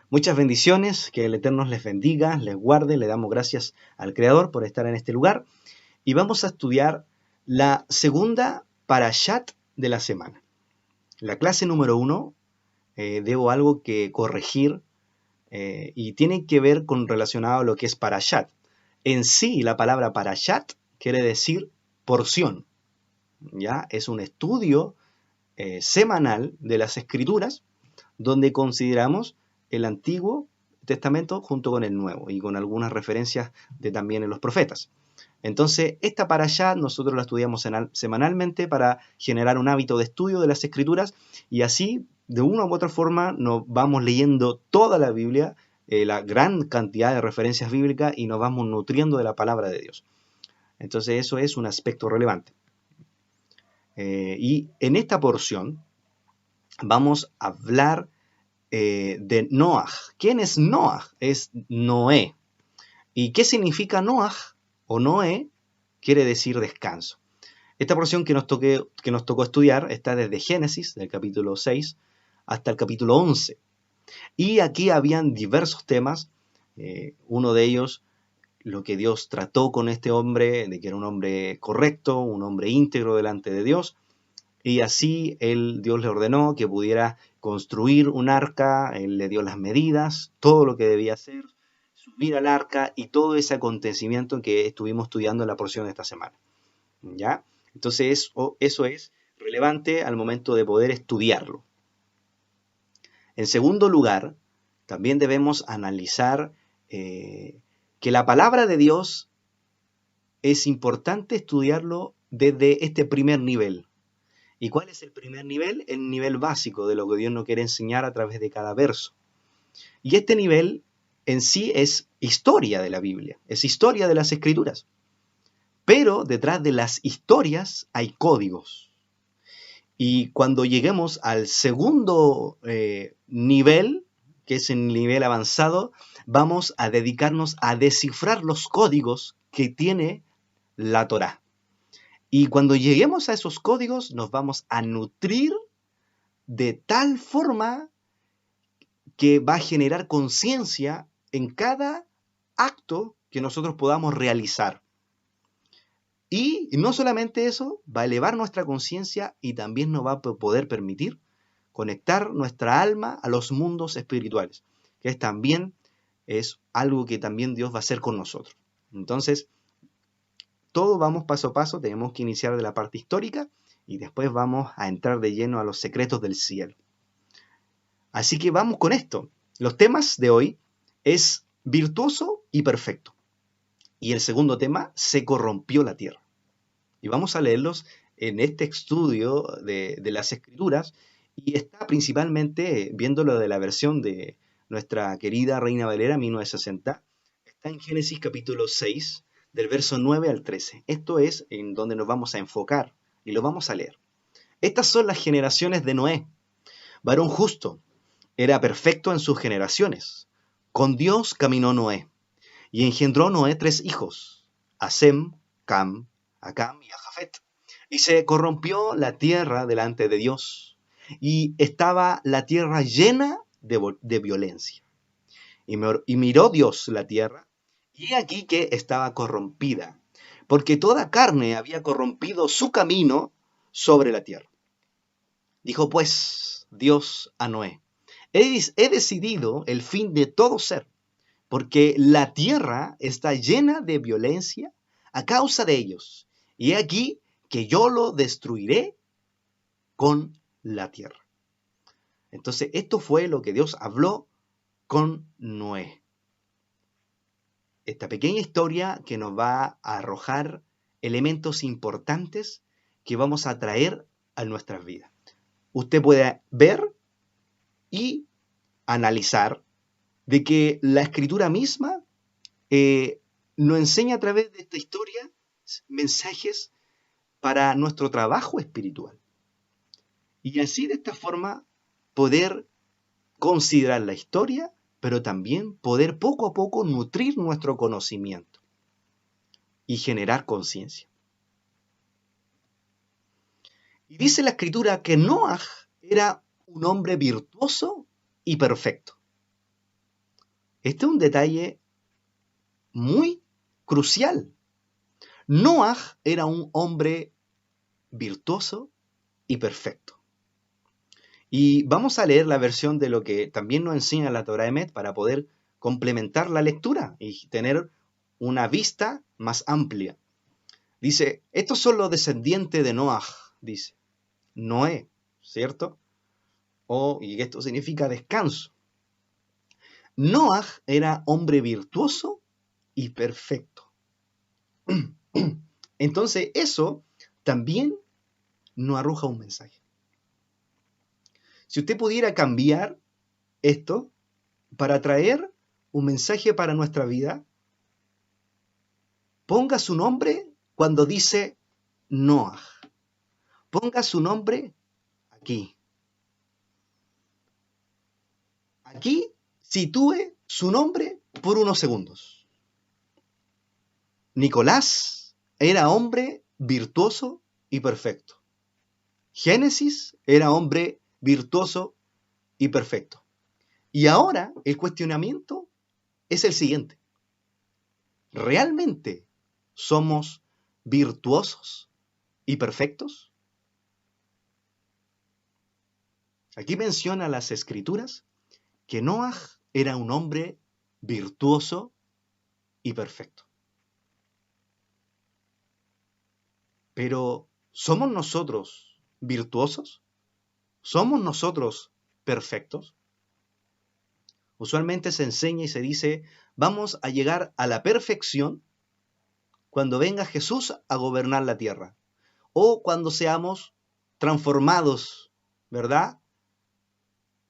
Muchas bendiciones, que el Eterno les bendiga, les guarde, le damos gracias al Creador por estar en este lugar y vamos a estudiar la segunda parashat de la semana. La clase número 1, debo algo que corregir y tiene que ver con relacionado a lo que es parashat. En sí, la palabra parashat quiere decir porción, ¿ya? Es un estudio semanal de las Escrituras donde consideramos el Antiguo Testamento junto con el Nuevo y con algunas referencias de también en los profetas. Entonces, esta parashá nosotros la estudiamos semanalmente para generar un hábito de estudio de las Escrituras y así, de una u otra forma, nos vamos leyendo toda la Biblia, la gran cantidad de referencias bíblicas y nos vamos nutriendo de la palabra de Dios. Entonces, eso es un aspecto relevante. Y en esta porción vamos a hablar de Noaj. ¿Quién es Noaj? Es Noé. ¿Y qué significa Noaj o Noé? Quiere decir descanso. Esta porción que nos tocó estudiar está desde Génesis, del capítulo 6, hasta el capítulo 11. Y aquí habían diversos temas. Uno de ellos, lo que Dios trató con este hombre, de que era un hombre correcto, un hombre íntegro delante de Dios. Y así Dios le ordenó que pudiera construir un arca, él le dio las medidas, todo lo que debía hacer, subir al arca y todo ese acontecimiento que estuvimos estudiando en la porción de esta semana. ¿Ya? Entonces eso es relevante al momento de poder estudiarlo. En segundo lugar, también debemos analizar que la palabra de Dios es importante estudiarlo desde este primer nivel. ¿Y cuál es el primer nivel? El nivel básico de lo que Dios nos quiere enseñar a través de cada verso. Y este nivel en sí es historia de la Biblia, es historia de las Escrituras. Pero detrás de las historias hay códigos. Y cuando lleguemos al segundo nivel, que es el nivel avanzado, vamos a dedicarnos a descifrar los códigos que tiene la Torá. Y cuando lleguemos a esos códigos, nos vamos a nutrir de tal forma que va a generar conciencia en cada acto que nosotros podamos realizar. Y no solamente eso, va a elevar nuestra conciencia y también nos va a poder permitir conectar nuestra alma a los mundos espirituales, que también es algo que también Dios va a hacer con nosotros. Entonces, todo vamos paso a paso, tenemos que iniciar de la parte histórica y después vamos a entrar de lleno a los secretos del cielo. Así que vamos con esto. Los temas de hoy es virtuoso y perfecto. Y el segundo tema, se corrompió la tierra. Y vamos a leerlos en este estudio de las Escrituras y está principalmente viéndolo de la versión de nuestra querida Reina Valera 1960. Está en Génesis capítulo 6, del verso 9 al 13. Esto es en donde nos vamos a enfocar y lo vamos a leer. Estas son las generaciones de Noé. Varón justo, era perfecto en sus generaciones. Con Dios caminó Noé, y engendró Noé 3 hijos, a Sem, Cam, a Cam y a Jafet. Y se corrompió la tierra delante de Dios, y estaba la tierra llena de violencia. Y miró Dios la tierra, y aquí que estaba corrompida, porque toda carne había corrompido su camino sobre la tierra. Dijo pues Dios a Noé: he decidido el fin de todo ser, porque la tierra está llena de violencia a causa de ellos, y he aquí que yo lo destruiré con la tierra. Entonces, esto fue lo que Dios habló con Noé. Esta pequeña historia que nos va a arrojar elementos importantes que vamos a traer a nuestras vidas. Usted puede ver y analizar de que la escritura misma nos enseña a través de esta historia mensajes para nuestro trabajo espiritual. Y así de esta forma poder considerar la historia, pero también poder poco a poco nutrir nuestro conocimiento y generar conciencia. Y dice la escritura que Noaj era un hombre virtuoso y perfecto. este es un detalle muy crucial. Noaj era un hombre virtuoso y perfecto. Y vamos a leer la versión de lo que también nos enseña la Torá Emet para poder complementar la lectura y tener una vista más amplia. Dice, estos son los descendientes de Noaj, dice. Noé, ¿cierto? Y esto significa descanso. Noaj era hombre virtuoso y perfecto. Entonces eso también nos arroja un mensaje. Si usted pudiera cambiar esto para traer un mensaje para nuestra vida, ponga su nombre cuando dice Noaj. Ponga su nombre aquí. Aquí sitúe su nombre por unos segundos. Nicolás era hombre virtuoso y perfecto. Génesis era hombre virtuoso y perfecto. Y ahora el cuestionamiento es el siguiente. ¿Realmente somos virtuosos y perfectos? Aquí menciona las Escrituras que Noaj era un hombre virtuoso y perfecto. Pero, ¿somos nosotros virtuosos? ¿Somos nosotros perfectos? Usualmente se enseña y se dice, vamos a llegar a la perfección cuando venga Jesús a gobernar la tierra. O cuando seamos transformados, ¿verdad?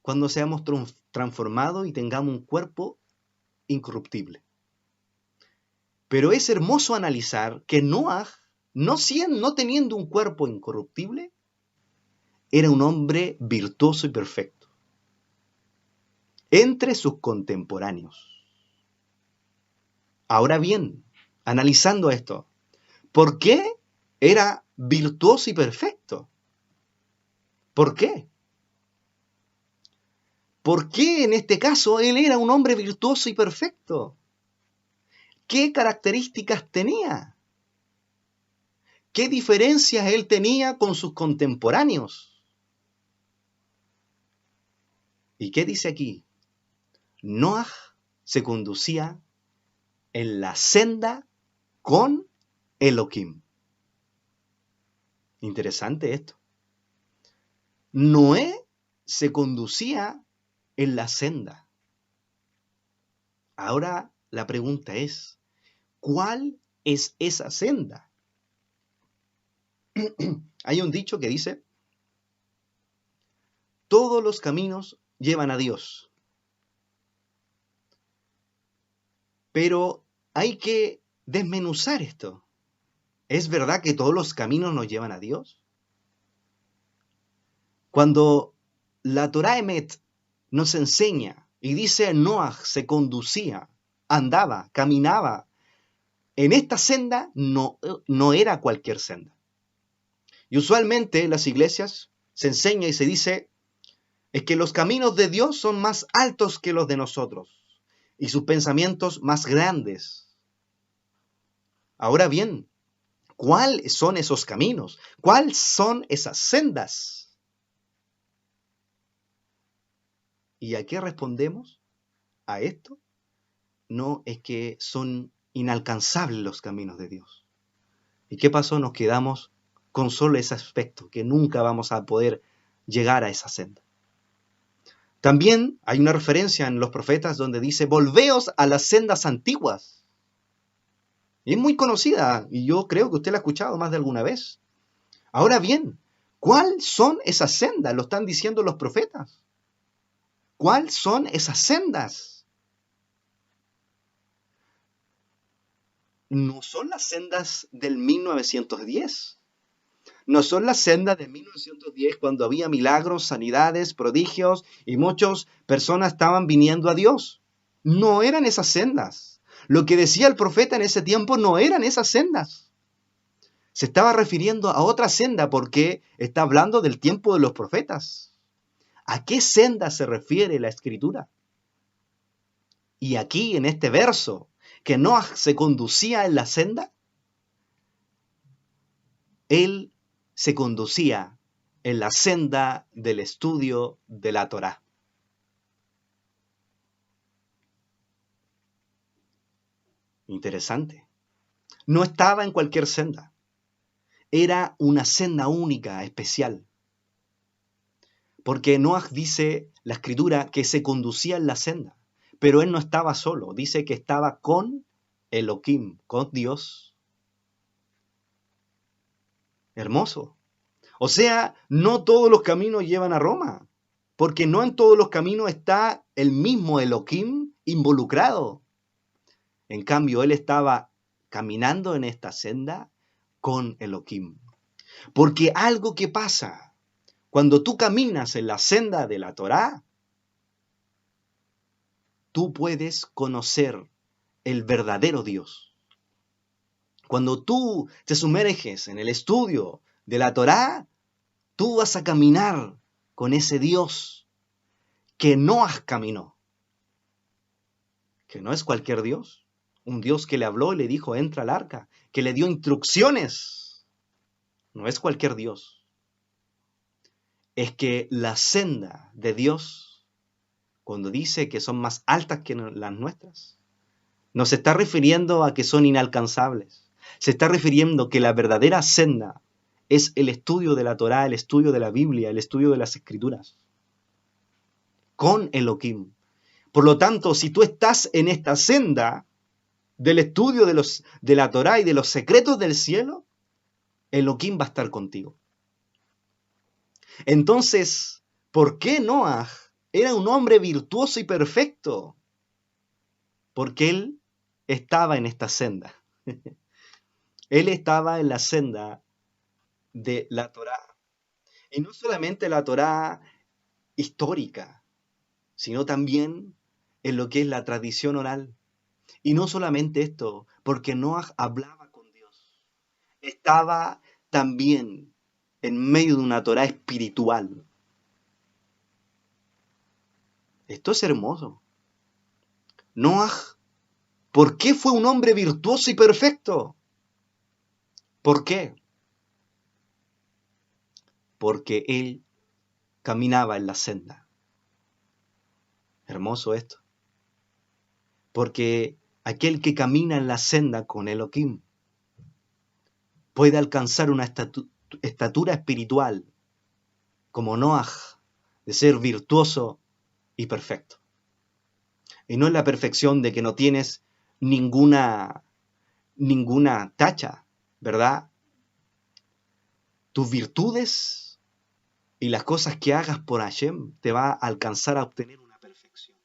Cuando seamos transformados y tengamos un cuerpo incorruptible. Pero es hermoso analizar que Noaj, no teniendo un cuerpo incorruptible, era un hombre virtuoso y perfecto. Entre sus contemporáneos. Ahora bien, analizando esto, ¿por qué era virtuoso y perfecto? ¿Por qué? ¿Por qué en este caso él era un hombre virtuoso y perfecto? ¿Qué características tenía? ¿Qué diferencias él tenía con sus contemporáneos? ¿Y qué dice aquí? Noaj se conducía en la senda con Elohim. Interesante esto. Noé se conducía en la senda. Ahora la pregunta es, ¿cuál es esa senda? Hay un dicho que dice, todos los caminos llevan a Dios. Pero hay que desmenuzar esto. ¿Es verdad que todos los caminos nos llevan a Dios? Cuando la Torá Emet nos enseña y dice Noaj se conducía, andaba, caminaba, en esta senda no era cualquier senda. Y usualmente en las iglesias se enseña y se dice es que los caminos de Dios son más altos que los de nosotros y sus pensamientos más grandes. Ahora bien, ¿cuáles son esos caminos? ¿Cuáles son esas sendas? ¿Y a qué respondemos a esto? No, es que son inalcanzables los caminos de Dios. ¿Y qué pasó? Nos quedamos con solo ese aspecto, que nunca vamos a poder llegar a esa senda. También hay una referencia en los profetas donde dice, volveos a las sendas antiguas. Y es muy conocida, y yo creo que usted la ha escuchado más de alguna vez. Ahora bien, ¿cuáles son esas sendas? Lo están diciendo los profetas. ¿Cuáles son esas sendas? No son las sendas del 1910. No son las sendas de 1910 cuando había milagros, sanidades, prodigios y muchas personas estaban viniendo a Dios. No eran esas sendas. Lo que decía el profeta en ese tiempo no eran esas sendas. Se estaba refiriendo a otra senda porque está hablando del tiempo de los profetas. ¿A qué senda se refiere la Escritura? Y aquí en este verso, que Noaj se conducía en la senda, él se conducía en la senda del estudio de la Torá. Interesante. No estaba en cualquier senda. Era una senda única, especial. Porque Noaj dice, la escritura, que se conducía en la senda. Pero él no estaba solo. Dice que estaba con Elohim, con Dios. Hermoso. O sea, no todos los caminos llevan a Roma. Porque no en todos los caminos está el mismo Elohim involucrado. En cambio, él estaba caminando en esta senda con Elohim. Porque algo que pasa cuando tú caminas en la senda de la Torá, tú puedes conocer el verdadero Dios. Cuando tú te sumerges en el estudio de la Torá, tú vas a caminar con ese Dios que Noaj caminó. Que no es cualquier Dios. Un Dios que le habló y le dijo, entra al arca, que le dio instrucciones. No es cualquier Dios. Es que la senda de Dios, cuando dice que son más altas que las nuestras, no se está refiriendo a que son inalcanzables. Se está refiriendo que la verdadera senda es el estudio de la Torá, el estudio de la Biblia, el estudio de las Escrituras. Con Elohim. Por lo tanto, si tú estás en esta senda del estudio de la Torá y de los secretos del cielo, Elohim va a estar contigo. Entonces, ¿por qué Noaj era un hombre virtuoso y perfecto? Porque él estaba en esta senda. Él estaba en la senda de la Torá. Y no solamente la Torá histórica, sino también en lo que es la tradición oral. Y no solamente esto, porque Noaj hablaba con Dios. Estaba también en medio de una Torá espiritual. Esto es hermoso. Noaj, ¿por qué fue un hombre virtuoso y perfecto? ¿Por qué? Porque él caminaba en la senda. Hermoso esto. Porque aquel que camina en la senda con Elohim puede alcanzar una estatura espiritual como Noaj, de ser virtuoso y perfecto. Y no es la perfección de que no tienes ninguna tacha, ¿verdad? Tus virtudes y las cosas que hagas por Hashem te va a alcanzar a obtener una perfección.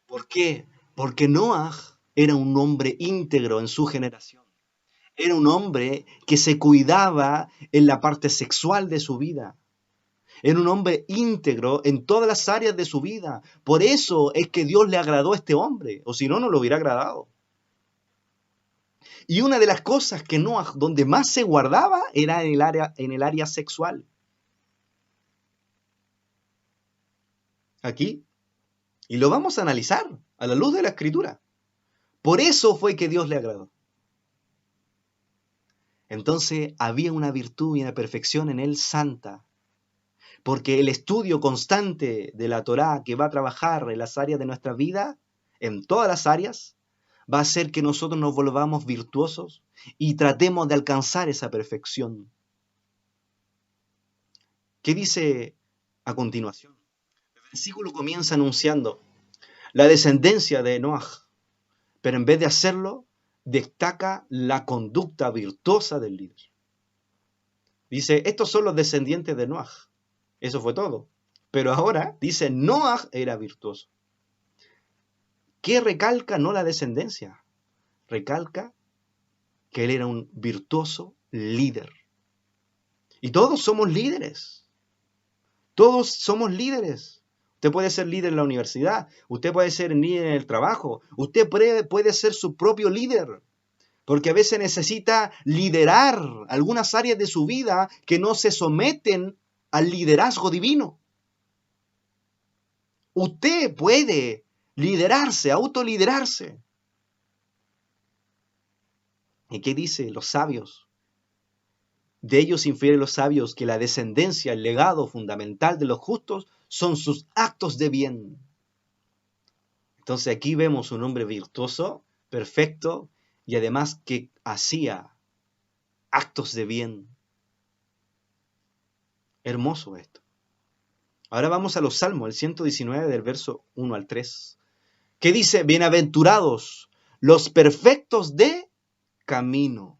¿Por qué? Porque Noaj era un hombre íntegro en su generación. Era un hombre que se cuidaba en la parte sexual de su vida. Era un hombre íntegro en todas las áreas de su vida. Por eso es que Dios le agradó a este hombre, o si no, no lo hubiera agradado. Y una de las cosas que Noaj, donde más se guardaba, era en el área sexual. Aquí. Y lo vamos a analizar a la luz de la Escritura. Por eso fue que Dios le agradó. Entonces había una virtud y una perfección en él santa. Porque el estudio constante de la Torá que va a trabajar en las áreas de nuestra vida, en todas las áreas, va a hacer que nosotros nos volvamos virtuosos y tratemos de alcanzar esa perfección. ¿Qué dice a continuación? El versículo comienza anunciando la descendencia de Noaj, pero en vez de hacerlo, destaca la conducta virtuosa del líder. Dice, estos son los descendientes de Noaj. Eso fue todo. Pero ahora dice, Noaj era virtuoso. ¿Qué recalca? No la descendencia. Recalca que él era un virtuoso líder. Y todos somos líderes. Todos somos líderes. Usted puede ser líder en la universidad. Usted puede ser líder en el trabajo. Usted puede ser su propio líder. Porque a veces necesita liderar algunas áreas de su vida que no se someten al liderazgo divino. Usted puede liderarse, autoliderarse. ¿Y qué dice? Los sabios. De ellos infieren los sabios que la descendencia, el legado fundamental de los justos son sus actos de bien. Entonces aquí vemos un hombre virtuoso, perfecto, y además que hacía actos de bien. Hermoso esto. Ahora vamos a los Salmos, el 119 del verso 1 al 3. ¿Qué dice? Bienaventurados los perfectos de camino.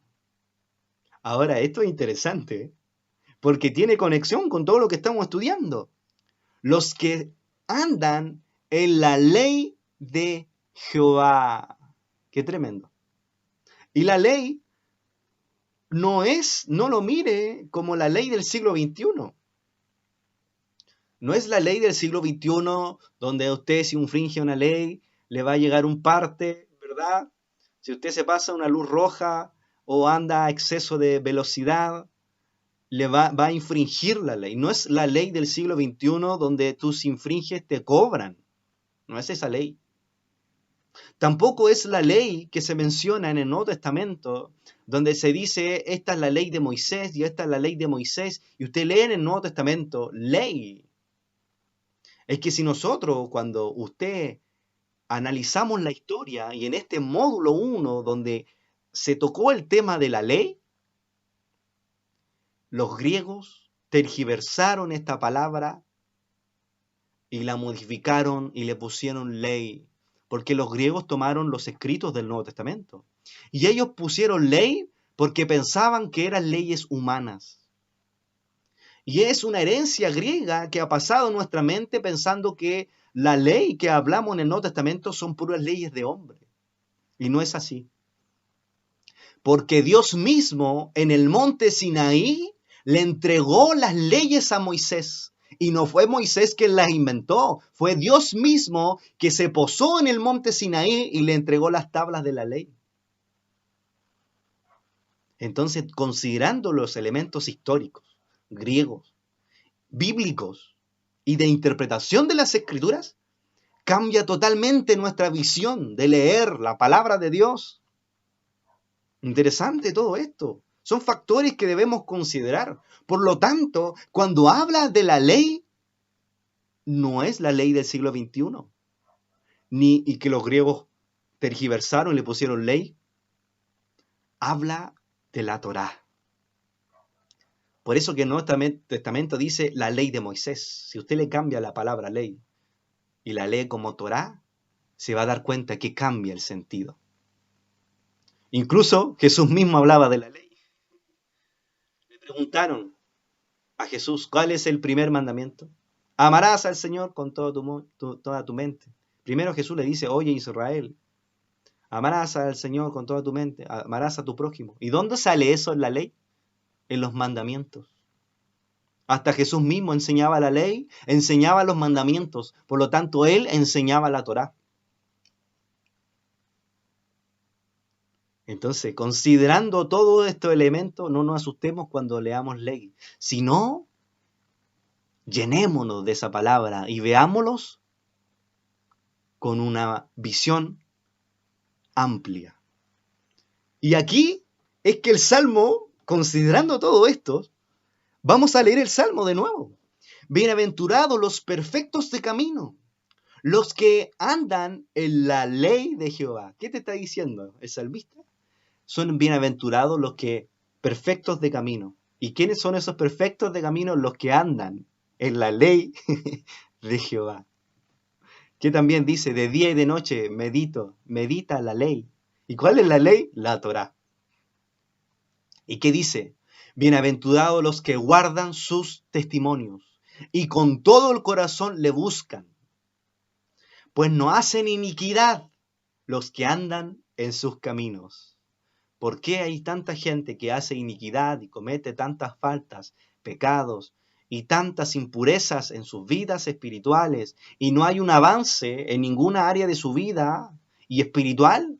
Ahora, esto es interesante, porque tiene conexión con todo lo que estamos estudiando. Los que andan en la ley de Jehová. Qué tremendo. Y la ley no lo mire como la ley del siglo XXI. No es la ley del siglo XXI donde usted si infringe una ley le va a llegar un parte, ¿verdad? Si usted se pasa una luz roja o anda a exceso de velocidad, le va a infringir la ley. No es la ley del siglo XXI donde tú si infringes te cobran. No es esa ley. Tampoco es la ley que se menciona en el Nuevo Testamento, donde se dice, esta es la ley de Moisés y esta es la ley de Moisés, y usted lee en el Nuevo Testamento, ley. Es que si nosotros, cuando usted analizamos la historia, y en este módulo 1, donde se tocó el tema de la ley, los griegos tergiversaron esta palabra y la modificaron y le pusieron ley. Porque los griegos tomaron los escritos del Nuevo Testamento. Y ellos pusieron ley porque pensaban que eran leyes humanas. Y es una herencia griega que ha pasado en nuestra mente pensando que la ley que hablamos en el Nuevo Testamento son puras leyes de hombre. Y no es así. Porque Dios mismo en el monte Sinaí le entregó las leyes a Moisés. Y no fue Moisés quien las inventó, fue Dios mismo que se posó en el monte Sinaí y le entregó las tablas de la ley. Entonces, considerando los elementos históricos, griegos, bíblicos y de interpretación de las Escrituras, cambia totalmente nuestra visión de leer la palabra de Dios. Interesante todo esto. Son factores que debemos considerar. Por lo tanto, cuando habla de la ley, no es la ley del siglo XXI, y que los griegos tergiversaron y le pusieron ley. Habla de la Torá. Por eso que el Nuevo Testamento dice la ley de Moisés. Si usted le cambia la palabra ley y la lee como Torá, se va a dar cuenta que cambia el sentido. Incluso Jesús mismo hablaba de la ley. Le preguntaron a Jesús, ¿cuál es el primer mandamiento? Amarás al Señor con toda tu mente. Primero Jesús le dice, oye Israel, amarás al Señor con toda tu mente, amarás a tu prójimo. ¿Y dónde sale eso en la ley? En los mandamientos. Hasta Jesús mismo enseñaba la ley, enseñaba los mandamientos. Por lo tanto, Él enseñaba la Torá. Entonces, considerando todos estos elementos, no nos asustemos cuando leamos ley, sino llenémonos de esa palabra y veámoslos con una visión amplia. Y aquí es que el Salmo, considerando todo esto, vamos a leer el Salmo de nuevo. Bienaventurados los perfectos de camino, los que andan en la ley de Jehová. ¿Qué te está diciendo el salmista? Son bienaventurados los que perfectos de camino. ¿Y quiénes son esos perfectos de camino? Los que andan en la ley de Jehová. Que también dice, de día y de noche medita la ley. ¿Y cuál es la ley? La Torá. ¿Y qué dice? Bienaventurados los que guardan sus testimonios y con todo el corazón le buscan. Pues no hacen iniquidad los que andan en sus caminos. ¿Por qué hay tanta gente que hace iniquidad y comete tantas faltas, pecados y tantas impurezas en sus vidas espirituales y no hay un avance en ninguna área de su vida y espiritual?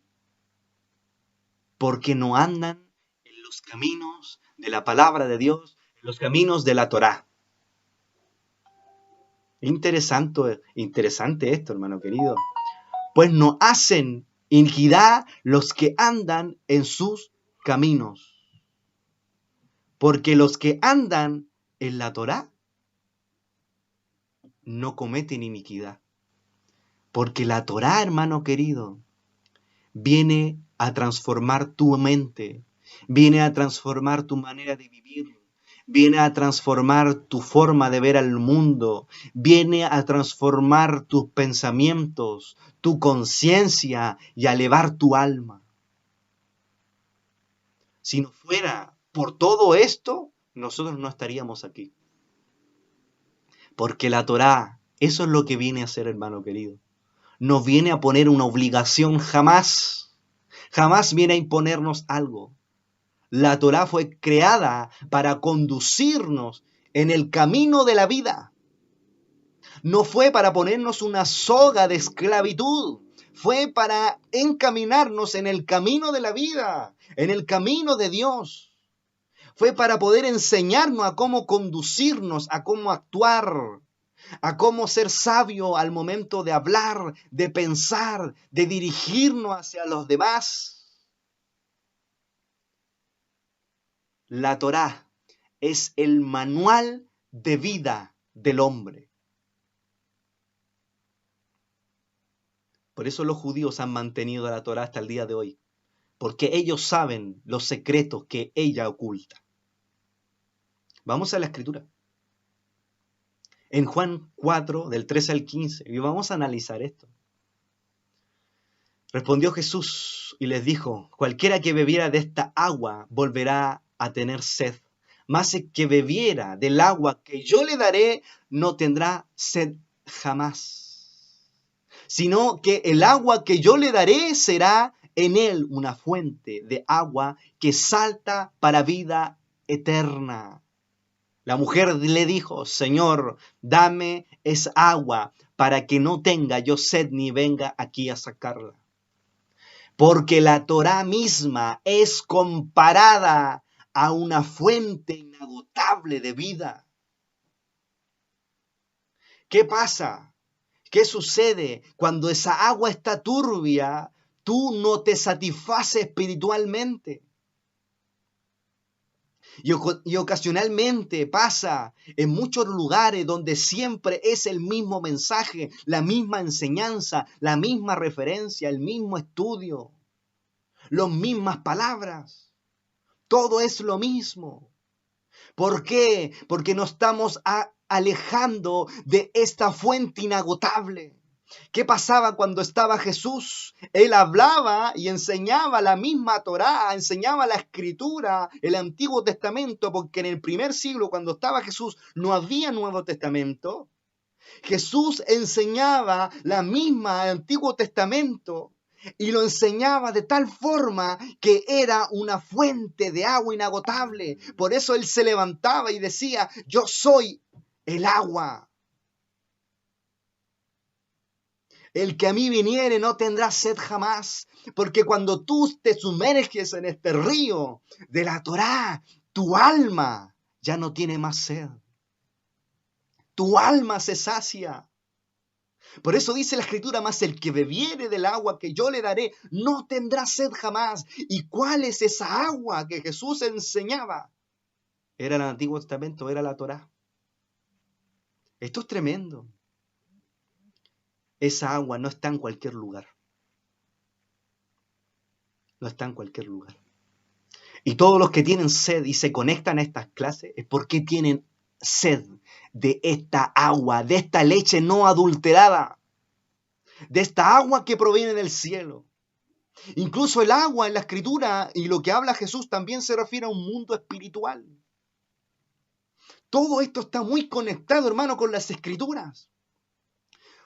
Porque no andan en los caminos de la palabra de Dios, en los caminos de la Torá. Interesante esto, hermano querido. pues no hacen iniquidad los que andan en sus caminos. Porque los que andan en la Torá no cometen iniquidad. Porque la Torá, hermano querido, viene a transformar tu mente, viene a transformar tu manera de vivir, viene a transformar tu forma de ver al mundo, viene a transformar tus pensamientos, tu conciencia y a elevar tu alma. Si no fuera por todo esto, nosotros no estaríamos aquí. Porque la Torá, eso es lo que viene a hacer, hermano querido. No viene a poner una obligación jamás. Jamás viene a imponernos algo. La Torá fue creada para conducirnos en el camino de la vida. No fue para ponernos una soga de esclavitud. Fue para encaminarnos en el camino de la vida, en el camino de Dios. Fue para poder enseñarnos a cómo conducirnos, a cómo actuar, a cómo ser sabio al momento de hablar, de pensar, de dirigirnos hacia los demás. La Torá es el manual de vida del hombre. Por eso los judíos han mantenido la Torá hasta el día de hoy, porque ellos saben los secretos que ella oculta. Vamos a la Escritura. En Juan 4, del 13 al 15, y vamos a analizar esto. Respondió Jesús y les dijo: cualquiera que bebiera de esta agua volverá a tener sed, mas el que bebiera del agua que yo le daré no tendrá sed jamás, sino que el agua que yo le daré será en él una fuente de agua que salta para vida eterna. La mujer le dijo: Señor, dame esa agua para que no tenga yo sed ni venga aquí a sacarla. Porque la Torá misma es comparada a una fuente inagotable de vida. ¿Qué pasa? ¿Qué sucede cuando esa agua está turbia? Tú no te satisfaces espiritualmente. Y ocasionalmente pasa en muchos lugares donde siempre es el mismo mensaje, la misma enseñanza, la misma referencia, el mismo estudio, las mismas palabras. Todo es lo mismo. ¿Por qué? Porque nos estamos alejando de esta fuente inagotable. ¿Qué pasaba cuando estaba Jesús? Él hablaba y enseñaba la misma Torá, enseñaba la Escritura, el Antiguo Testamento, porque en el primer siglo, cuando estaba Jesús, no había Nuevo Testamento. Jesús enseñaba la misma Antiguo Testamento y lo enseñaba de tal forma que era una fuente de agua inagotable. Por eso él se levantaba y decía: yo soy el agua. El que a mí viniere no tendrá sed jamás, porque cuando tú te sumerges en este río de la Torá, tu alma ya no tiene más sed. Tu alma se sacia. Por eso dice la Escritura: mas el que bebiere del agua que yo le daré no tendrá sed jamás. ¿Y cuál es esa agua que Jesús enseñaba? Era el Antiguo Testamento, era la Torá. Esto es tremendo. Esa agua no está en cualquier lugar. No está en cualquier lugar. Y todos los que tienen sed y se conectan a estas clases es porque tienen sed de esta agua, de esta leche no adulterada, de esta agua que proviene del cielo. Incluso el agua en la Escritura y lo que habla Jesús también se refiere a un mundo espiritual. Todo esto está muy conectado, hermano, con las Escrituras.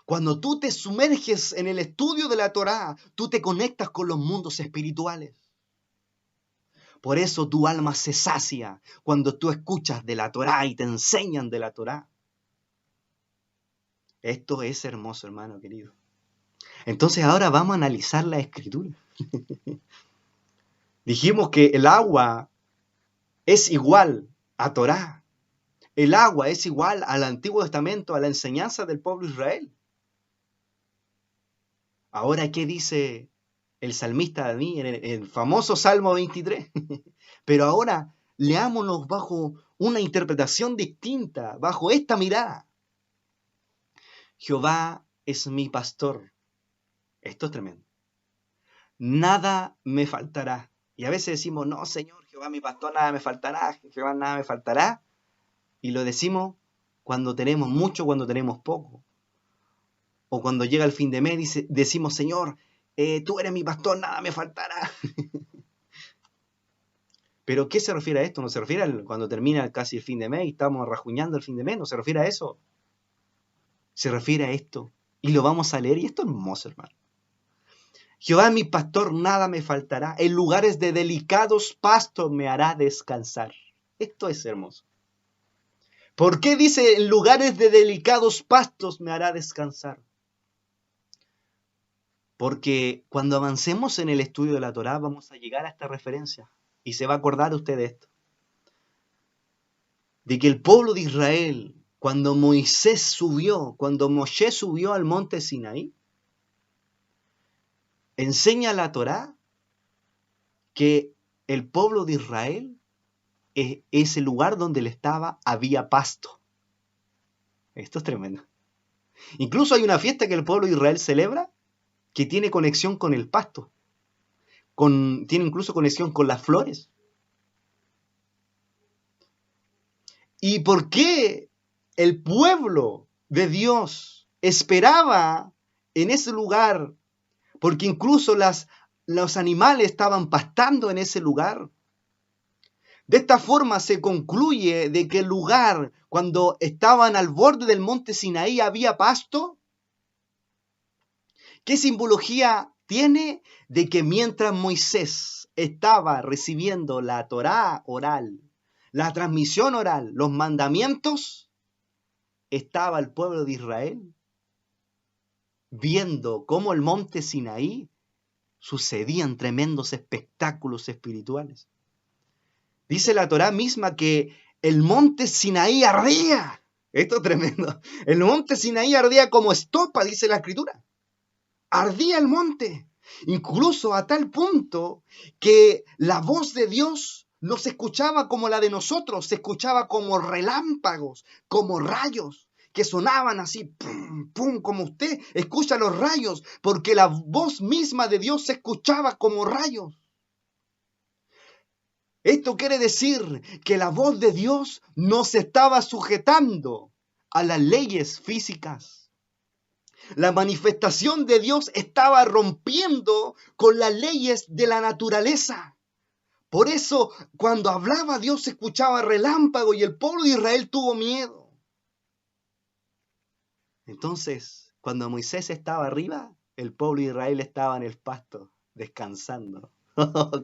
Cuando tú te sumerges en el estudio de la Torá, tú te conectas con los mundos espirituales. Por eso tu alma se sacia cuando tú escuchas de la Torá y te enseñan de la Torá. Esto es hermoso, hermano querido. Entonces ahora vamos a analizar la Escritura. Dijimos que el agua es igual a Torá. El agua es igual al Antiguo Testamento, a la enseñanza del pueblo de Israel. Ahora, ¿qué dice el salmista David en el famoso Salmo 23? Pero ahora leámonos bajo una interpretación distinta, bajo esta mirada. Jehová es mi pastor. Esto es tremendo. Nada me faltará. Y a veces decimos, no, Señor, Jehová mi pastor, nada me faltará, Jehová nada me faltará. Y lo decimos cuando tenemos mucho, cuando tenemos poco. O cuando llega el fin de mes, decimos, Señor, tú eres mi pastor, nada me faltará. ¿Pero qué se refiere a esto? ¿No se refiere a cuando termina casi el fin de mes y estamos rajuñando el fin de mes? ¿No se refiere a eso? Se refiere a esto. Y lo vamos a leer, y esto es hermoso, hermano. Jehová mi pastor, nada me faltará. En lugares de delicados pastos me hará descansar. Esto es hermoso. ¿Por qué dice en lugares de delicados pastos me hará descansar? Porque cuando avancemos en el estudio de la Torá vamos a llegar a esta referencia. Y se va a acordar usted de esto. De que el pueblo de Israel, cuando Moshe subió al monte Sinaí, enseña la Torá que el pueblo de Israel, ese lugar donde él estaba, había pasto. Esto es tremendo. Incluso hay una fiesta que el pueblo de Israel celebra que tiene conexión con el pasto. Tiene incluso conexión con las flores. ¿Y por qué el pueblo de Dios esperaba en ese lugar? Porque incluso los animales estaban pastando en ese lugar. De esta forma se concluye de que el lugar, cuando estaban al borde del monte Sinaí, había pasto. ¿Qué simbología tiene? De que mientras Moisés estaba recibiendo la Torá oral, la transmisión oral, los mandamientos, estaba el pueblo de Israel viendo cómo el monte Sinaí sucedían tremendos espectáculos espirituales. Dice la Torá misma que el monte Sinaí ardía. Esto es tremendo. El monte Sinaí ardía como estopa, dice la Escritura. Ardía el monte. Incluso a tal punto que la voz de Dios no se escuchaba como la de nosotros, se escuchaba como relámpagos, como rayos, que sonaban así, pum, pum, como usted escucha los rayos, porque la voz misma de Dios se escuchaba como rayos. Esto quiere decir que la voz de Dios no se estaba sujetando a las leyes físicas. La manifestación de Dios estaba rompiendo con las leyes de la naturaleza. Por eso, cuando hablaba Dios se escuchaba relámpago y el pueblo de Israel tuvo miedo. Entonces, cuando Moisés estaba arriba, el pueblo de Israel estaba en el pasto, descansando.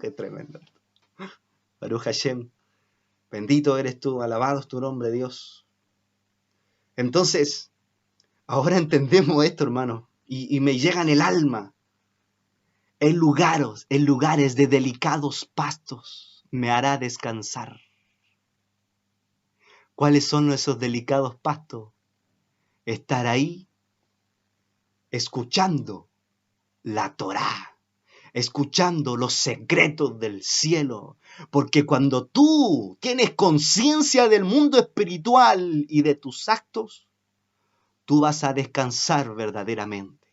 ¡Qué tremendo! Baruch Hashem, bendito eres tú, alabado es tu nombre, Dios. Entonces, ahora entendemos esto, hermano, y me llega en el alma. En lugares de delicados pastos me hará descansar. ¿Cuáles son esos delicados pastos? Estar ahí escuchando la Torá, escuchando los secretos del cielo. Porque cuando tú tienes conciencia del mundo espiritual y de tus actos, tú vas a descansar verdaderamente.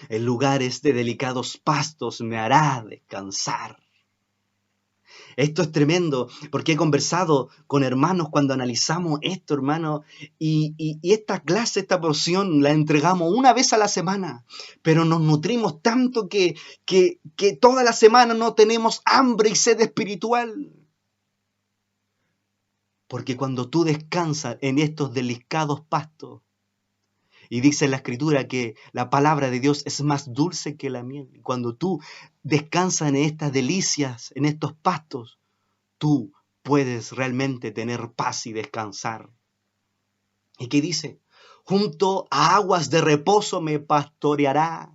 En lugares de delicados pastos me hará descansar. Esto es tremendo, porque he conversado con hermanos cuando analizamos esto, hermano, y esta clase, esta porción, la entregamos una vez a la semana, pero nos nutrimos tanto que toda la semana no tenemos hambre y sed espiritual. Porque cuando tú descansas en estos delicados pastos, y dice en la Escritura que la palabra de Dios es más dulce que la miel. Y cuando tú descansas en estas delicias, en estos pastos, tú puedes realmente tener paz y descansar. ¿Y qué dice? Junto a aguas de reposo me pastoreará.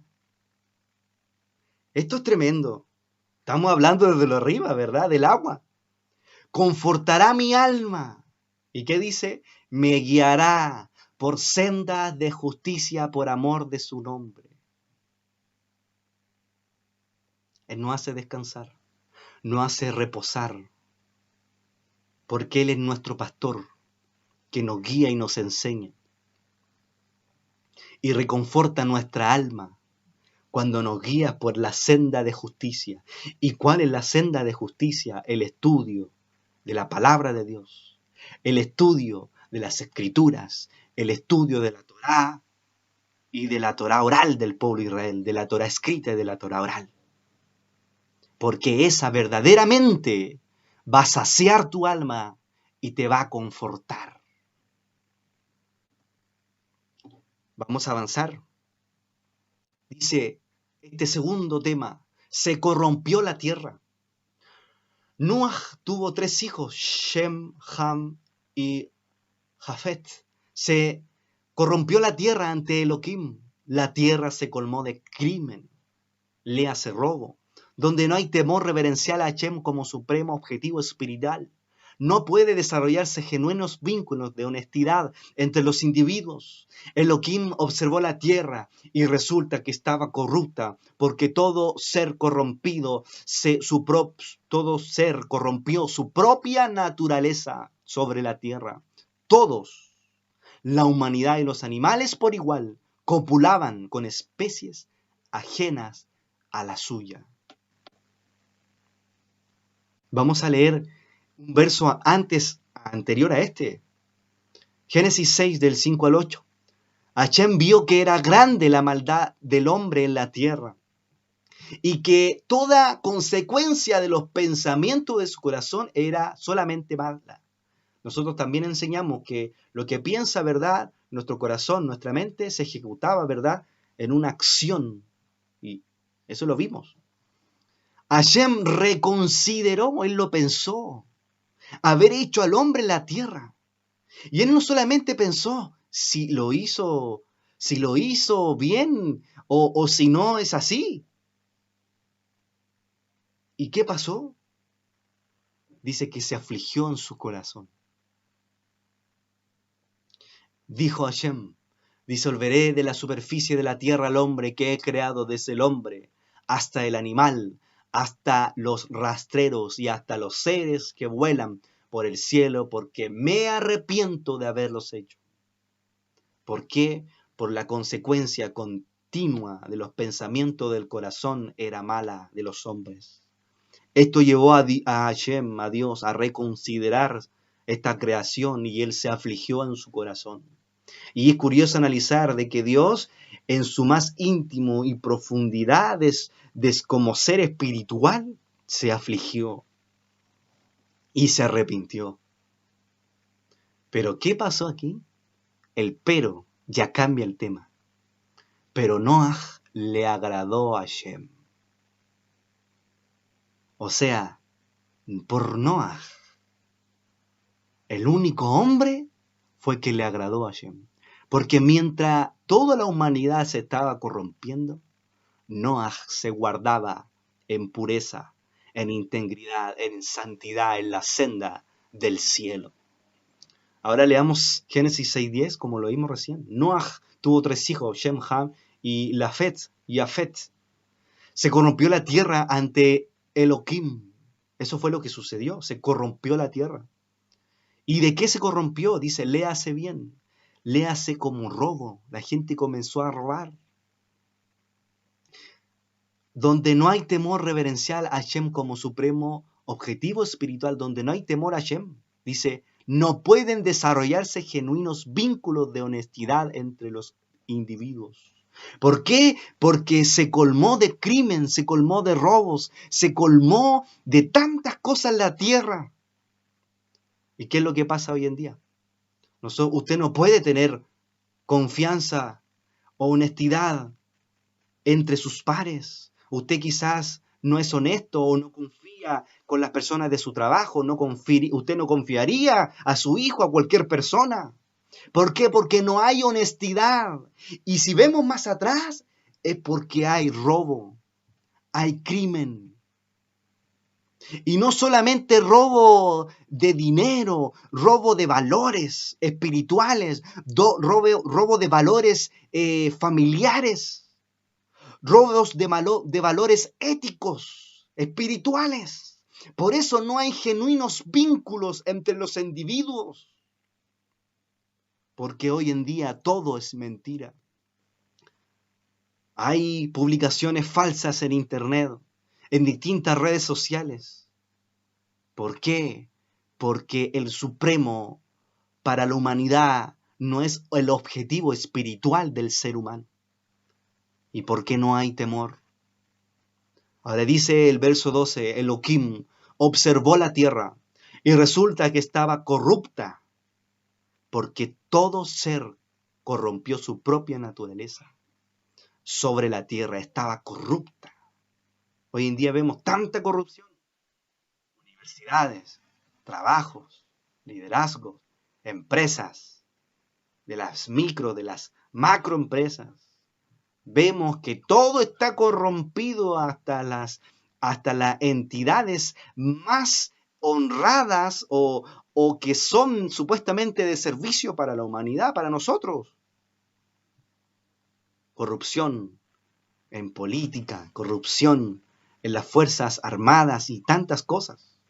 Esto es tremendo. Estamos hablando desde lo arriba, ¿verdad? Del agua. Confortará mi alma. ¿Y qué dice? Me guiará por sendas de justicia por amor de su nombre. Él nos hace descansar, nos hace reposar, porque Él es nuestro pastor, que nos guía y nos enseña. Y reconforta nuestra alma cuando nos guía por la senda de justicia. ¿Y cuál es la senda de justicia? El estudio de la palabra de Dios, el estudio de las Escrituras, el estudio de la Torá y de la Torá oral del pueblo de Israel, de la Torá escrita y de la Torá oral. Porque esa verdaderamente va a saciar tu alma y te va a confortar. Vamos a avanzar. Dice este segundo tema, se corrompió la tierra. Noah tuvo 3 hijos, Shem, Ham y Jafet. Se corrompió la tierra ante Elohim. La tierra se colmó de crimen, léase robo, donde no hay temor reverencial a Hashem como supremo objetivo espiritual. No puede desarrollarse genuinos vínculos de honestidad entre los individuos. Elohim observó la tierra y resulta que estaba corrupta, porque todo ser corrompido, todo ser corrompió su propia naturaleza sobre la tierra. Todos, la humanidad y los animales por igual, copulaban con especies ajenas a la suya. Vamos a leer un verso anterior a este. Génesis 6 del 5 al 8. Hashem vio que era grande la maldad del hombre en la tierra y que toda consecuencia de los pensamientos de su corazón era solamente mala. Nosotros también enseñamos que lo que piensa, ¿verdad? Nuestro corazón, nuestra mente se ejecutaba, ¿verdad? En una acción. Y eso lo vimos. Hashem reconsideró, él lo pensó, haber hecho al hombre en la tierra. Y él no solamente pensó si lo hizo bien o si no es así. ¿Y qué pasó? Dice que se afligió en su corazón. Dijo Hashem, disolveré de la superficie de la tierra al hombre que he creado, desde el hombre hasta el animal, hasta los rastreros y hasta los seres que vuelan por el cielo, porque me arrepiento de haberlos hecho. ¿Por qué? Por la consecuencia continua de los pensamientos del corazón era mala de los hombres. Esto llevó a Hashem, a Dios, a reconsiderar esta creación y él se afligió en su corazón. Y es curioso analizar de que Dios en su más íntimo y profundidades como ser espiritual se afligió y se arrepintió. Pero ¿qué pasó aquí? El pero ya cambia el tema. Pero Noah le agradó a Hashem. O sea, por Noah, el único hombre fue que le agradó a Hashem. Porque mientras toda la humanidad se estaba corrompiendo, Noah se guardaba en pureza, en integridad, en santidad, en la senda del cielo. Ahora leamos Génesis 6:10, como lo vimos recién. Noah tuvo 3 hijos, Shem, Ham y Jafet. Se corrompió la tierra ante Elohim. Eso fue lo que sucedió, se corrompió la tierra. ¿Y de qué se corrompió? Dice, léase bien, léase como robo. La gente comenzó a robar. Donde no hay temor reverencial a Hashem como supremo objetivo espiritual, donde no hay temor a Hashem, dice, no pueden desarrollarse genuinos vínculos de honestidad entre los individuos. ¿Por qué? Porque se colmó de crimen, se colmó de robos, se colmó de tantas cosas en la tierra. ¿Y qué es lo que pasa hoy en día? Usted no puede tener confianza o honestidad entre sus pares. Usted quizás no es honesto o no confía con las personas de su trabajo. Usted no confiaría a su hijo, a cualquier persona. ¿Por qué? Porque no hay honestidad. Y si vemos más atrás, es porque hay robo, hay crimen. Y no solamente robo de dinero, robo de valores espirituales, robo de valores familiares, robos de valores éticos, espirituales. Por eso no hay genuinos vínculos entre los individuos. Porque hoy en día todo es mentira. Hay publicaciones falsas en internet, en distintas redes sociales. ¿Por qué? Porque el supremo para la humanidad no es el objetivo espiritual del ser humano. ¿Y por qué no hay temor? Ahora dice el verso 12, Elohim observó la tierra y resulta que estaba corrupta porque todo ser corrompió su propia naturaleza. Sobre la tierra estaba corrupta. Hoy en día vemos tanta corrupción. Universidades, trabajos, liderazgos, empresas, de las micro, de las macroempresas. Vemos que todo está corrompido hasta las entidades más honradas o que son supuestamente de servicio para la humanidad, para nosotros. Corrupción en política, corrupción en las Fuerzas Armadas y tantas cosas.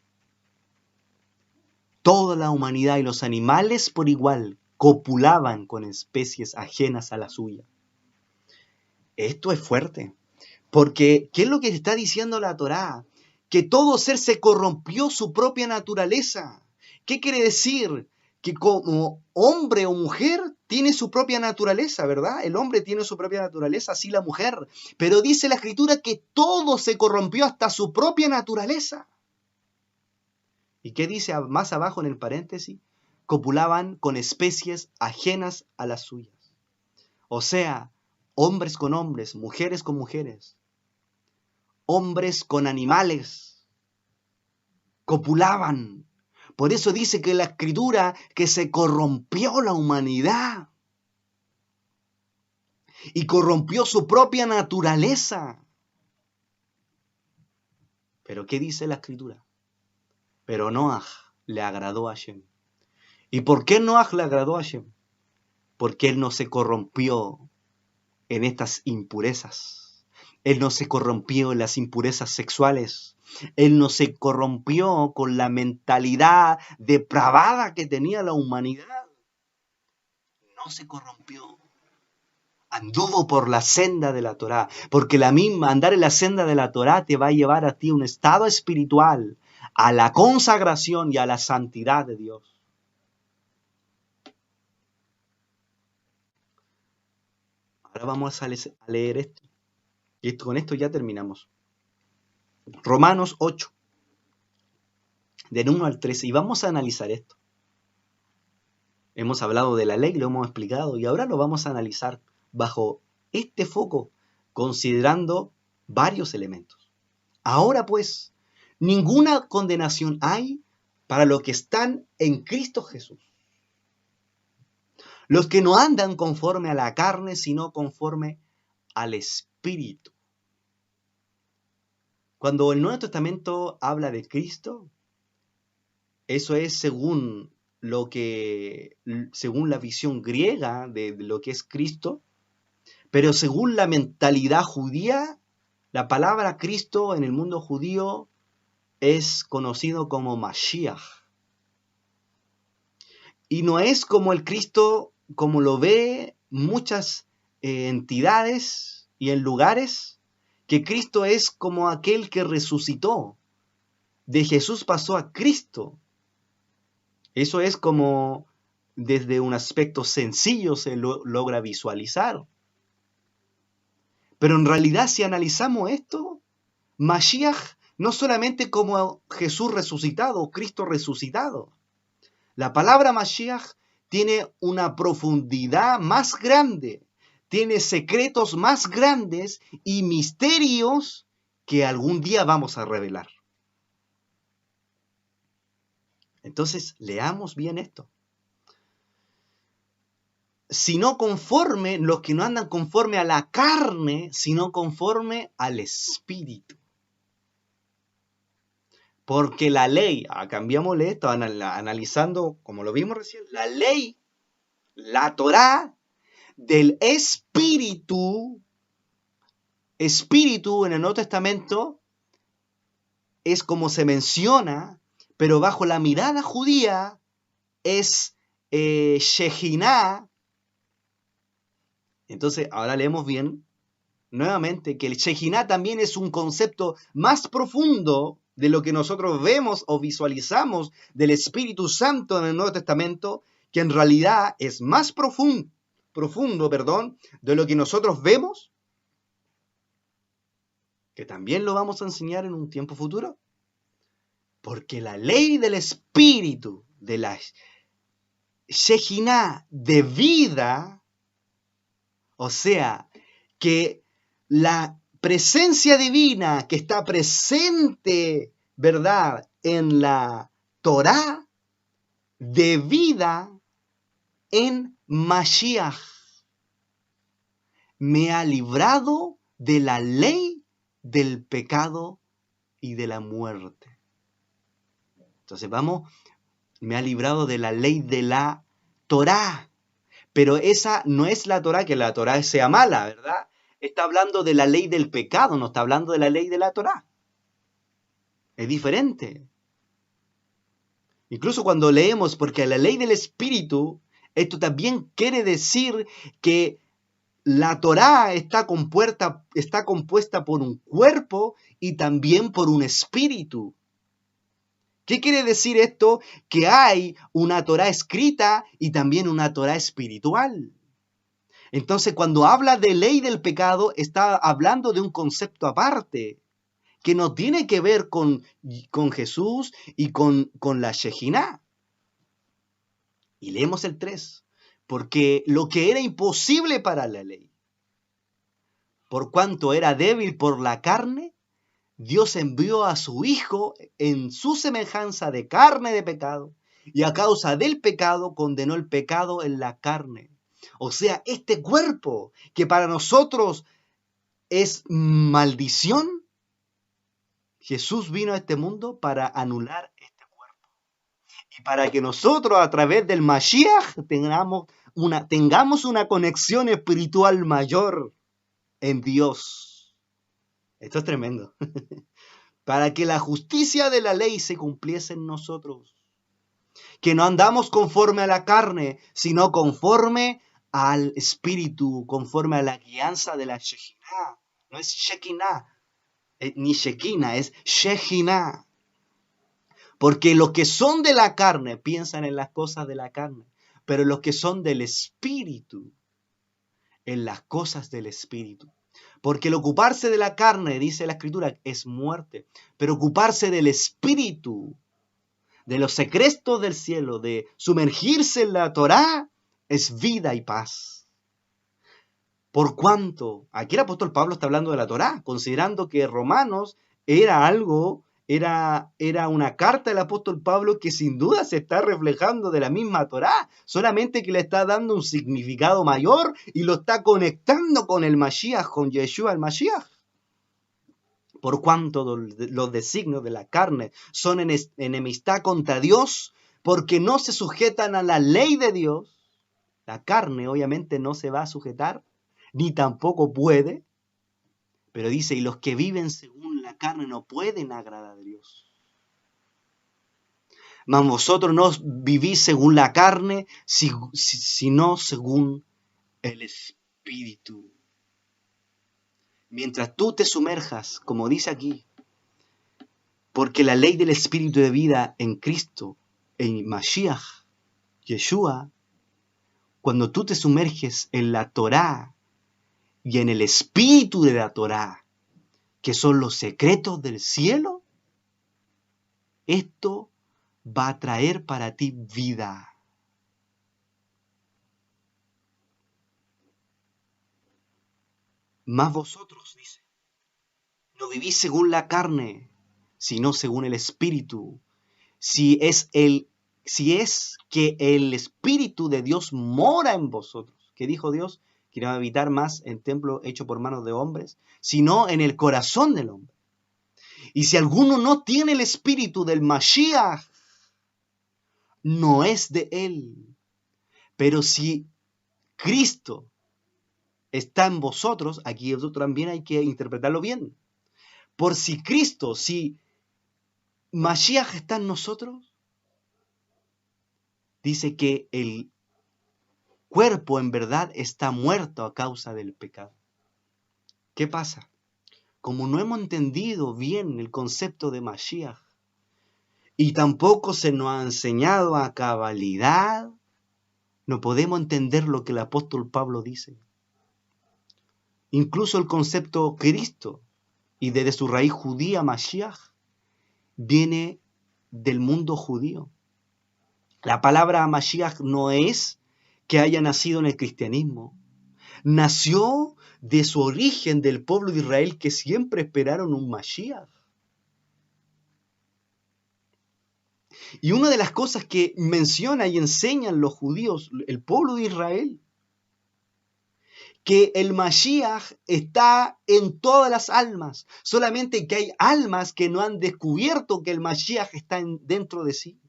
Toda la humanidad y los animales por igual copulaban con especies ajenas a la suya. Esto es fuerte, porque ¿qué es lo que está diciendo la Torá? Que todo ser se corrompió su propia naturaleza. ¿Qué quiere decir? Que como hombre o mujer tiene su propia naturaleza, ¿verdad? El hombre tiene su propia naturaleza, así la mujer. Pero dice la Escritura que todo se corrompió hasta su propia naturaleza. ¿Y qué dice más abajo en el paréntesis? Copulaban con especies ajenas a las suyas. O sea, hombres con hombres, mujeres con mujeres, hombres con animales, copulaban. Por eso dice que la Escritura que se corrompió la humanidad y corrompió su propia naturaleza. Pero ¿qué dice la Escritura? Pero Noaj le agradó a Hashem. ¿Y por qué Noaj le agradó a Hashem? Porque él no se corrompió en estas impurezas. Él no se corrompió en las impurezas sexuales. Él no se corrompió con la mentalidad depravada que tenía la humanidad. No se corrompió. Anduvo por la senda de la Torá. Porque la misma andar en la senda de la Torá te va a llevar a ti a un estado espiritual, a la consagración y a la santidad de Dios. Ahora vamos a leer esto. Y con esto ya terminamos. Romanos 8, del 1 al 13. Y vamos a analizar esto. Hemos hablado de la ley, lo hemos explicado, y ahora lo vamos a analizar bajo este foco, considerando varios elementos. Ahora pues, ninguna condenación hay para los que están en Cristo Jesús. Los que no andan conforme a la carne, sino conforme al Espíritu. Cuando el Nuevo Testamento habla de Cristo, eso es según la visión griega de lo que es Cristo, pero según la mentalidad judía, la palabra Cristo en el mundo judío es conocido como Mashiach. Y no es como el Cristo, como lo ve muchas entidades y en lugares, que Cristo es como aquel que resucitó. De Jesús pasó a Cristo. Eso es como desde un aspecto sencillo se logra visualizar. Pero en realidad si analizamos esto, Mashiach no solamente como Jesús resucitado, Cristo resucitado. La palabra Mashiach tiene una profundidad más grande, tiene secretos más grandes y misterios que algún día vamos a revelar. Entonces, leamos bien esto. Sino conforme, los que no andan conforme a la carne, sino conforme al Espíritu. Porque la ley, cambiémosle esto, analizando, como lo vimos recién, la ley, la Torá del espíritu en el Nuevo Testamento es como se menciona, pero bajo la mirada judía es Shekinah. Entonces, ahora leemos bien, nuevamente, que el Shekinah también es un concepto más profundo de lo que nosotros vemos o visualizamos del Espíritu Santo en el Nuevo Testamento, que en realidad es más profundo, de lo que nosotros vemos, que también lo vamos a enseñar en un tiempo futuro. Porque la ley del Espíritu, de la Shekinah de vida, o sea, que la presencia divina que está presente, ¿verdad?, en la Torá, de vida en Mashiach, me ha librado de la ley del pecado y de la muerte. Entonces me ha librado de la ley de la Torá. Pero esa no es la Torá, que la Torá sea mala, ¿verdad? Está hablando de la ley del pecado, no está hablando de la ley de la Torá. Es diferente. Incluso cuando leemos, porque la ley del Espíritu, esto también quiere decir que la Torá está compuesta por un cuerpo y también por un espíritu. ¿Qué quiere decir esto? Que hay una Torá escrita y también una Torá espiritual. Entonces, cuando habla de ley del pecado, está hablando de un concepto aparte, que no tiene que ver con Jesús y con la Shekinah. Y leemos el 3, porque lo que era imposible para la ley, por cuanto era débil por la carne, Dios envió a su Hijo en su semejanza de carne de pecado, y a causa del pecado condenó el pecado en la carne. O sea, este cuerpo que para nosotros es maldición, Jesús vino a este mundo para anular este cuerpo. Y para que nosotros a través del Mashiach tengamos una conexión espiritual mayor en Dios. Esto es tremendo. Para que la justicia de la ley se cumpliese en nosotros. Que no andamos conforme a la carne, sino conforme al Espíritu, conforme a la guianza de la Shekinah. No es Shekinah, ni Shekinah, es Shekinah. Porque los que son de la carne piensan en las cosas de la carne, pero los que son del Espíritu, en las cosas del Espíritu. Porque el ocuparse de la carne, dice la Escritura, es muerte, pero ocuparse del Espíritu, de los secretos del cielo, de sumergirse en la Torá, es vida y paz. Por cuanto, aquí el apóstol Pablo está hablando de la Torá, considerando que Romanos era una carta del apóstol Pablo que sin duda se está reflejando de la misma Torá, solamente que le está dando un significado mayor y lo está conectando con el Mashiach, con Yeshua el Mashiach. Por cuanto los designios de la carne son enemistad contra Dios, porque no se sujetan a la ley de Dios, la carne obviamente no se va a sujetar, ni tampoco puede, pero dice, y los que viven según la carne no pueden agradar a Dios. Mas vosotros no vivís según la carne, sino según el Espíritu. Mientras tú te sumerjas, como dice aquí, porque la ley del Espíritu de vida en Cristo, en Mashiach, Yeshua, cuando tú te sumerges en la Torá y en el Espíritu de la Torá, que son los secretos del cielo, esto va a traer para ti vida. Mas vosotros, dice, no vivís según la carne, sino según el Espíritu. Si es que el Espíritu de Dios mora en vosotros. ¿Qué dijo Dios? Que no va a habitar más en templo hecho por manos de hombres, sino en el corazón del hombre. Y si alguno no tiene el espíritu del Mashiach, no es de él. Pero si Cristo está en vosotros, aquí también hay que interpretarlo bien. Por si Cristo, si Mashiach está en nosotros, dice que el cuerpo en verdad está muerto a causa del pecado. ¿Qué pasa? Como no hemos entendido bien el concepto de Mashiach y tampoco se nos ha enseñado a cabalidad, no podemos entender lo que el apóstol Pablo dice. Incluso el concepto Cristo y desde su raíz judía Mashiach viene del mundo judío. La palabra Mashiach no es que haya nacido en el cristianismo. Nació de su origen del pueblo de Israel que siempre esperaron un Mashiach. Y una de las cosas que menciona y enseñan los judíos, el pueblo de Israel, que el Mashiach está en todas las almas, solamente que hay almas que no han descubierto que el Mashiach está dentro de sí.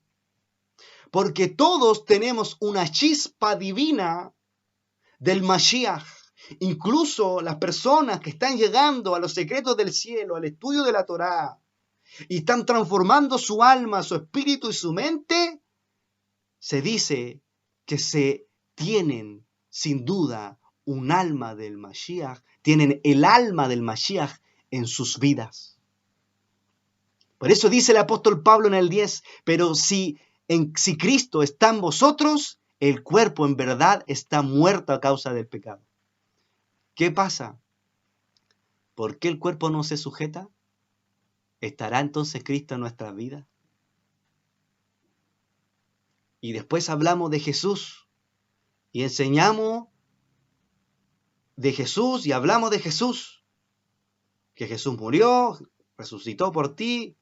Porque todos tenemos una chispa divina del Mashiach. Incluso las personas que están llegando a los secretos del cielo, al estudio de la Torá, y están transformando su alma, su espíritu y su mente, se dice que se tienen, sin duda, un alma del Mashiach, tienen el alma del Mashiach en sus vidas. Por eso dice el apóstol Pablo en el 10, pero si Cristo está en vosotros, el cuerpo en verdad está muerto a causa del pecado. ¿Qué pasa? ¿Por qué el cuerpo no se sujeta? ¿Estará entonces Cristo en nuestras vidas? Y después hablamos de Jesús y enseñamos de Jesús y hablamos de Jesús. Que Jesús murió, resucitó por ti,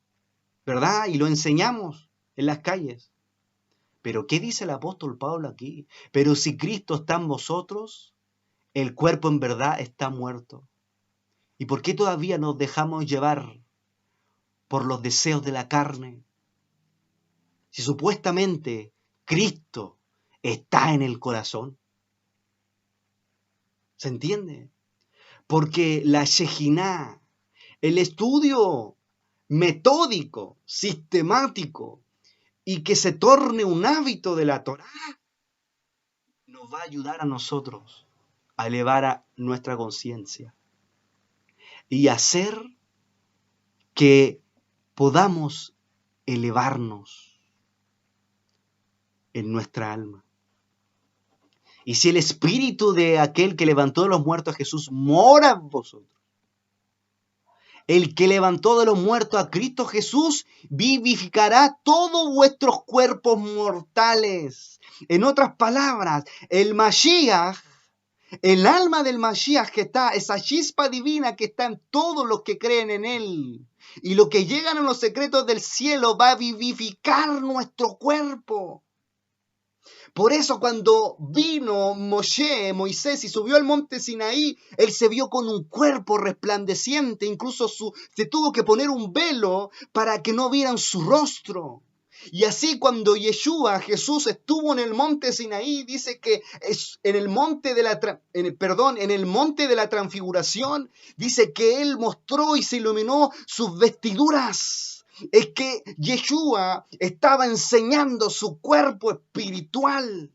¿verdad? Y lo enseñamos en las calles. Pero ¿qué dice el apóstol Pablo aquí? Pero si Cristo está en vosotros, el cuerpo en verdad está muerto. ¿Y por qué todavía nos dejamos llevar por los deseos de la carne? Si supuestamente Cristo está en el corazón. ¿Se entiende? Porque la Shejiná, el estudio metódico, sistemático, y que se torne un hábito de la Torá, nos va a ayudar a nosotros a elevar a nuestra conciencia y hacer que podamos elevarnos en nuestra alma. Y si el espíritu de aquel que levantó de los muertos a Jesús mora en vosotros, el que levantó de los muertos a Cristo Jesús vivificará todos vuestros cuerpos mortales. En otras palabras, el Mashiach, el alma del Mashiach que está, esa chispa divina que está en todos los que creen en él, y los que llegan a los secretos del cielo va a vivificar nuestro cuerpo. Por eso cuando vino Moisés y subió al monte Sinaí, él se vio con un cuerpo resplandeciente, incluso se tuvo que poner un velo para que no vieran su rostro. Y así cuando Yeshua, Jesús, estuvo en el monte Sinaí, dice que en el monte de la transfiguración, dice que él mostró y se iluminó sus vestiduras. Es que Yeshua estaba enseñando su cuerpo espiritual.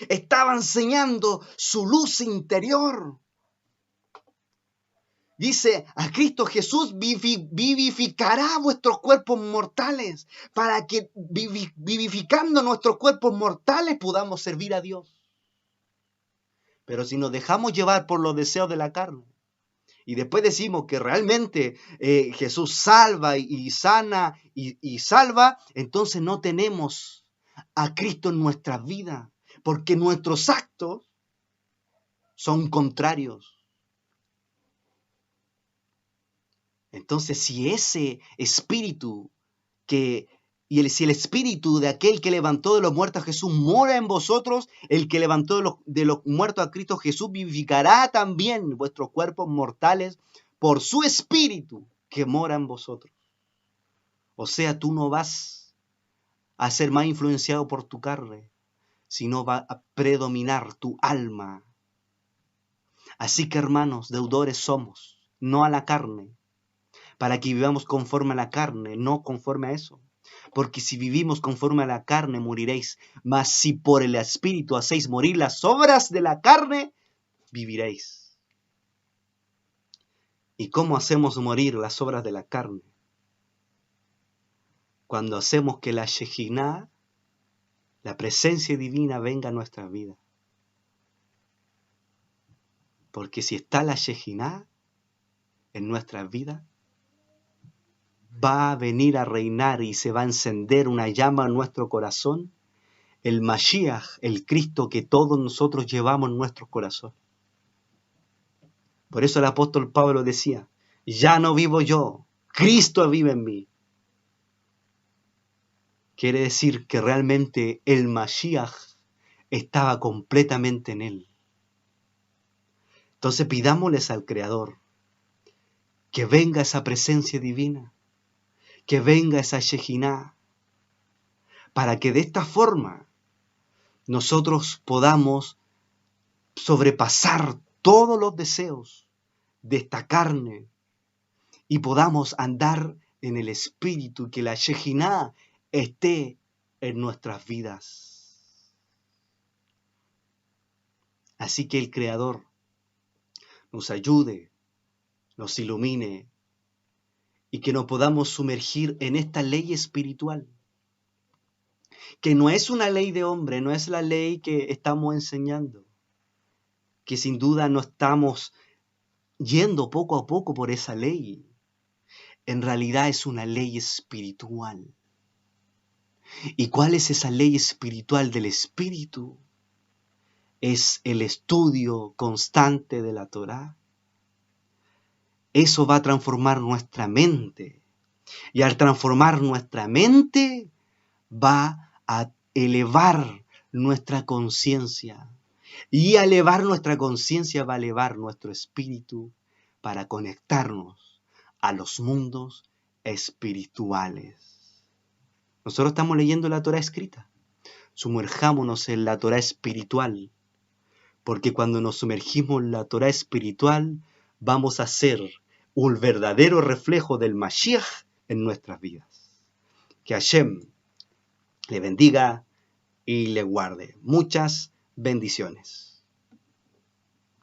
Estaba enseñando su luz interior. Dice, a Cristo Jesús vivificará vuestros cuerpos mortales para que vivificando nuestros cuerpos mortales podamos servir a Dios. Pero si nos dejamos llevar por los deseos de la carne, y después decimos que realmente Jesús salva y sana y salva, entonces no tenemos a Cristo en nuestras vidas, porque nuestros actos son contrarios. Entonces, si ese espíritu si el espíritu de aquel que levantó de los muertos a Jesús mora en vosotros, el que levantó de los muertos a Cristo Jesús vivificará también vuestros cuerpos mortales por su espíritu que mora en vosotros. O sea, tú no vas a ser más influenciado por tu carne, sino va a predominar tu alma. Así que, hermanos, deudores somos, no a la carne, para que vivamos conforme a la carne, no conforme a eso. Porque si vivimos conforme a la carne, moriréis. Mas si por el Espíritu hacéis morir las obras de la carne, viviréis. ¿Y cómo hacemos morir las obras de la carne? Cuando hacemos que la Shejinah, la presencia divina, venga a nuestra vida. Porque si está la Shejinah en nuestras vidas, va a venir a reinar y se va a encender una llama en nuestro corazón, el Mashiach, el Cristo que todos nosotros llevamos en nuestro corazón. Por eso el apóstol Pablo decía, ya no vivo yo, Cristo vive en mí. Quiere decir que realmente el Mashiach estaba completamente en él. Entonces pidámosles al Creador que venga esa presencia divina, que venga esa Shejinah, para que de esta forma nosotros podamos sobrepasar todos los deseos de esta carne y podamos andar en el Espíritu, que la Shejinah esté en nuestras vidas. Así que el Creador nos ayude, nos ilumine y que nos podamos sumergir en esta ley espiritual, que no es una ley de hombre, no es la ley que estamos enseñando, que sin duda no estamos yendo poco a poco por esa ley. En realidad es una ley espiritual. ¿Y cuál es esa ley espiritual del Espíritu? Es el estudio constante de la Torá. Eso va a transformar nuestra mente. Y al transformar nuestra mente, va a elevar nuestra conciencia. Y al elevar nuestra conciencia, va a elevar nuestro espíritu para conectarnos a los mundos espirituales. Nosotros estamos leyendo la Torá escrita. Sumerjámonos en la Torá espiritual. Porque cuando nos sumergimos en la Torá espiritual, vamos a ser un verdadero reflejo del Mashiach en nuestras vidas. Que Hashem le bendiga y le guarde. Muchas bendiciones.